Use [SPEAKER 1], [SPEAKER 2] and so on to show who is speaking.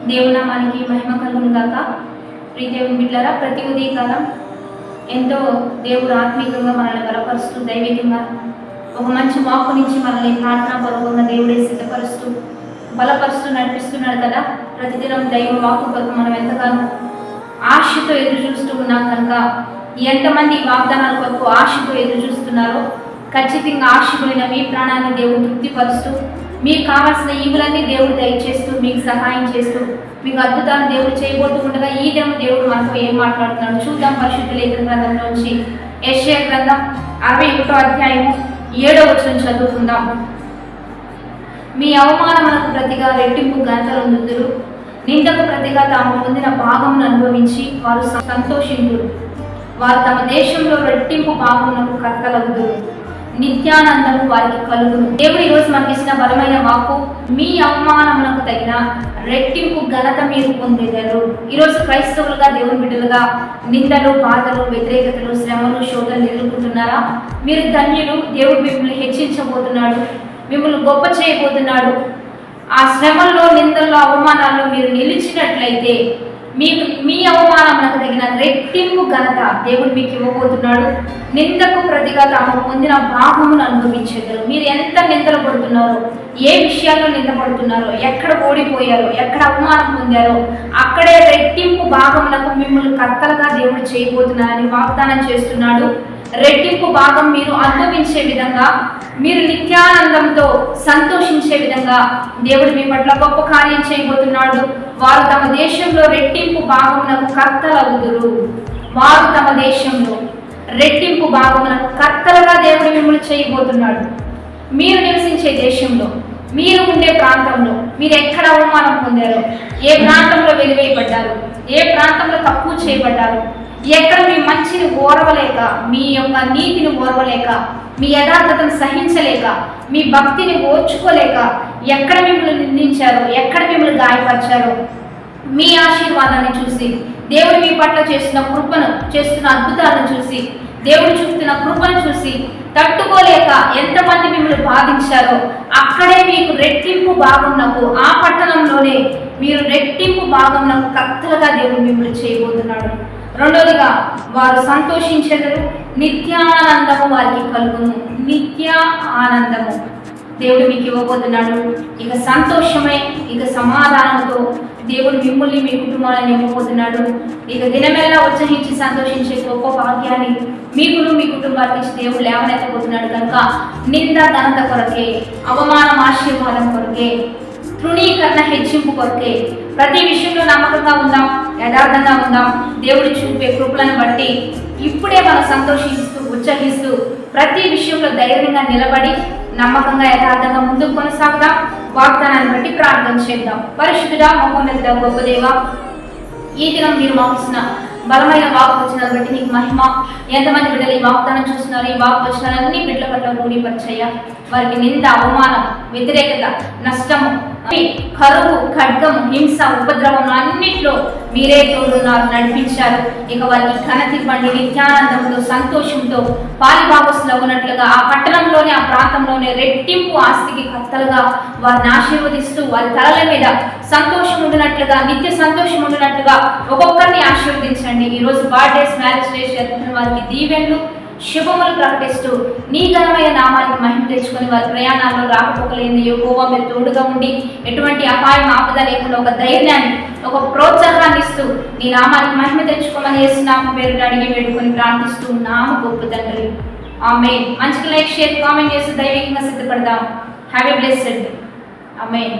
[SPEAKER 1] దేవునామానికి మహిమ కలుగును గాక. ప్రియదేవుని బిడ్డలారా, ప్రతి ఉదయకాలం ఎంతో దేవుడు ఆత్మీయంగా మనల్ని బలపరుస్తూ, దైవికంగా ఒక మంచి వాక్కు నుంచి మనల్ని ప్రార్థనా పూర్వకంగా దేవుడే సిద్ధపరుస్తూ బలపరుస్తూ నడిపిస్తున్నాడు కదా. ప్రతిదినం దైవ వాక్కు కొరకు మనం ఎంతగానో ఆశతో ఎదురు చూస్తూ ఉన్నాం కనుక, ఎంతమంది వాగ్దానాల కొరకు ఆశతో ఎదురు చూస్తున్నారో ఖచ్చితంగా ఆశపోయిన మీ ప్రాణాన్ని దేవుడు తృప్తిపరుస్తూ, మీకు కావాల్సిన ఈవులన్నీ దేవుడు దయచేస్తూ, మీకు సహాయం చేస్తూ, మీకు అద్భుతాలు దేవుడు చేయబోతూ ఉండగా ఈ దేవుడు మనతో ఏం మాట్లాడుతున్నాడు చూద్దాం. పరిశుద్ధ లేఖన గ్రంథంలోంచి యెషయా గ్రంథం 61వ అధ్యాయం 7వ వచనం చదువుకుందాం. మీ అవమానములకు ప్రతిగా రెట్టింపు ఘనతలు పొందుదురు, నిందకు ప్రతిగా తాము పొందిన భాగమును అనుభవించి వారు సంతోషింతురు. వారు తమ దేశంలో రెట్టింపు భాగమునకు కర్తలగుదురు, నిత్యానందము వారికి కలుగును. దేవుడు ఈరోజు మనకి ఇచ్చిన బలమైన వాక్కు, మీ అవమానములకు తగిన రెట్టింపు ఘనత మీరు పొందేదారు. ఈరోజు క్రైస్తవులుగా, దేవుని బిడ్డలుగా నిందలు, బాధలు, వ్యతిరేకతలు, శ్రమలు, శోధనలు ఎదుర్కొంటున్నారా? మీరు ధన్యులు. దేవుడు మిమ్మల్ని హెచ్చించబోతున్నాడు, మిమ్మల్ని గొప్ప చేయబోతున్నాడు. ఆ శ్రమల్లో, నిందల్లో, అవమానాల్లో మీరు నిలిచినట్లయితే మీ అవమానములకు తగిన రెట్టింపు ఘనత దేవుడు మీకు ఇవ్వబోతున్నాడు. నిందకు ప్రతిగా తాము పొందిన భాగమును అనుభవించేదారు. మీరు ఎంత నిందలు పడుతున్నారో, ఏ విషయాల్లో నిందపడుతున్నారో, ఎక్కడ ఓడిపోయారో, ఎక్కడ అవమానం పొందారో అక్కడే రెట్టింపు భాగములకు మిమ్మల్ని కర్తలుగా దేవుడు చేయబోతున్నారని వాగ్దానం చేస్తున్నాడు. రెట్టింపు భాగం మీరు అనుభవించే విధంగా, మీరు నిత్యానందంతో సంతోషించే విధంగా దేవుడు మీ పట్ల గొప్ప కార్యం చేయబోతున్నాడు. వారు తమ దేశంలో రెట్టింపు భాగమునకు కర్తలగుదురు. వారు తమ దేశంలో రెట్టింపు భాగమునకు కర్తలుగా దేవుడు మిమ్మల్ని చేయబోతున్నాడు. మీరు నివసించే దేశంలో, మీరు ఉండే ప్రాంతంలో మీరు ఎక్కడ అవమానం పొందారో, ఏ ప్రాంతంలో వెలివేయబడ్డారు, ఏ ప్రాంతంలో తక్కువ చేయబడ్డారు, ఎక్కడ మీ మంచిని ఓర్వలేక, మీ యొక్క నీతిని ఓర్వలేక, మీ యథార్థతను సహించలేక, మీ భక్తిని ఓర్చుకోలేక ఎక్కడ మిమ్మల్ని నిందించారో, ఎక్కడ మిమ్మల్ని గాయపరిచారో, మీ ఆశీర్వాదాన్ని చూసి, దేవుడు మీ పట్ల చేస్తున్న కృపను, చేస్తున్న అద్భుతాలను చూసి, దేవుడు చూస్తున్న కృపను చూసి తట్టుకోలేక ఎంతమంది మిమ్మల్ని బాధించారో అక్కడే మీకు రెట్టింపు భాగంనకు, ఆ పట్టణంలోనే మీరు రెట్టింపు భాగంనకు కర్తలుగా దేవుడు మిమ్మల్ని చేయబోతున్నాడు. రెండవదిగా, వారు సంతోషించెదరు, నిత్యానందము వారికి కలుగును. నిత్య ఆనందము దేవుడు మీకు ఇవ్వబోతున్నాడు. ఇక సంతోషమై, ఇక సమాధానంతో దేవుడు మిమ్మల్ని, మీ కుటుంబాలను ఇవ్వబోతున్నాడు. ఇక దినమెల్లా ఉత్సహించి సంతోషించే గొప్ప భాగ్యాన్ని మీకును, మీ కుటుంబానికి ఇచ్చి దేవుడు లేవనెత్తబోతున్నాడు. కనుక నింద ఘనత కొరకే, అవమానం ఆశీర్వాదం కొరకే, తృణీకరణ హెచ్చింపు కొరకే, ప్రతి విషయంలో నమ్మకంగా ఉందాం, యథార్థంగా ఉందాం. దేవుడు చూపే కృపలను బట్టి ఇప్పుడే మనం సంతోషిస్తూ, ఉత్సహిస్తూ ప్రతి విషయంలో ధైర్యంగా నిలబడి నమ్మకంగా, యథార్థంగా ముందుకు కొనసాగుదాం. వాగ్దానాన్ని బట్టి ప్రార్థన చేద్దాం. పరిశుద్ధుడా, మహోన్నతుడా, గొప్ప దేవా, ఈ దినం మీరు మాకు ఇచ్చిన బలమైన వాక్ వచ్చిన బట్టి నీకు మహిమ. ఎంతమంది బిడ్డలు ఈ వాగ్దానం చూస్తున్నారు, ఈ వాక్ వచ్చినారన్నీ బిడ్డల పట్ల రూఢీపరిచయ్యా. వారికి నింద, అవమానం, వ్యతిరేకత, నష్టము, కరువు, ఖడ్గము, హింస, ఉపద్రవం అన్నింటిలో మీరే తోడున్నారు, నడిపించారు. ఇక వారికి ఘనత ఇవ్వండి. నిత్యానందంతో, సంతోషంతో పాలిభాగస్సులు ఉన్నట్లుగా ఆ పట్టణంలోనే, ఆ ప్రాంతంలోనే రెట్టింపు ఆస్తికి కర్తలుగా వారిని ఆశీర్వదిస్తూ, వారి తలల మీద సంతోషం ఉండినట్లుగా, నిత్య సంతోషం ఉండినట్లుగా ఒక్కొక్కరిని ఆశీర్వదించండి. ఈరోజు బర్త్డేస్, మ్యారేజ్ డేస్ జరుపుతున్న వారికి దీవెనలు, శుభములు ప్రకటిస్తూ నీ ఘనమైన నామానికి మహిమ తెచ్చుకొని వారి ప్రయాణాల్లో రాకపోకలేని యెహోవా మీరు తోడుగా ఉండి ఎటువంటి అపాయం, ఆపద లేకుండా ఒక ధైర్యాన్ని, ఒక ప్రోత్సాహాన్ని ఇస్తూ నీ నామానికి మహిమ తెచ్చుకోమని యేసునామం పేరు అడిగి వేడుకొని ప్రార్థిస్తూ నామ గొప్ప తండ్రి, ఆమేన్. మంచిగా లైక్, షేర్, కామెంట్ చేసి దైవికంగా సిద్ధపడదాం. Have a blessed day. Amen.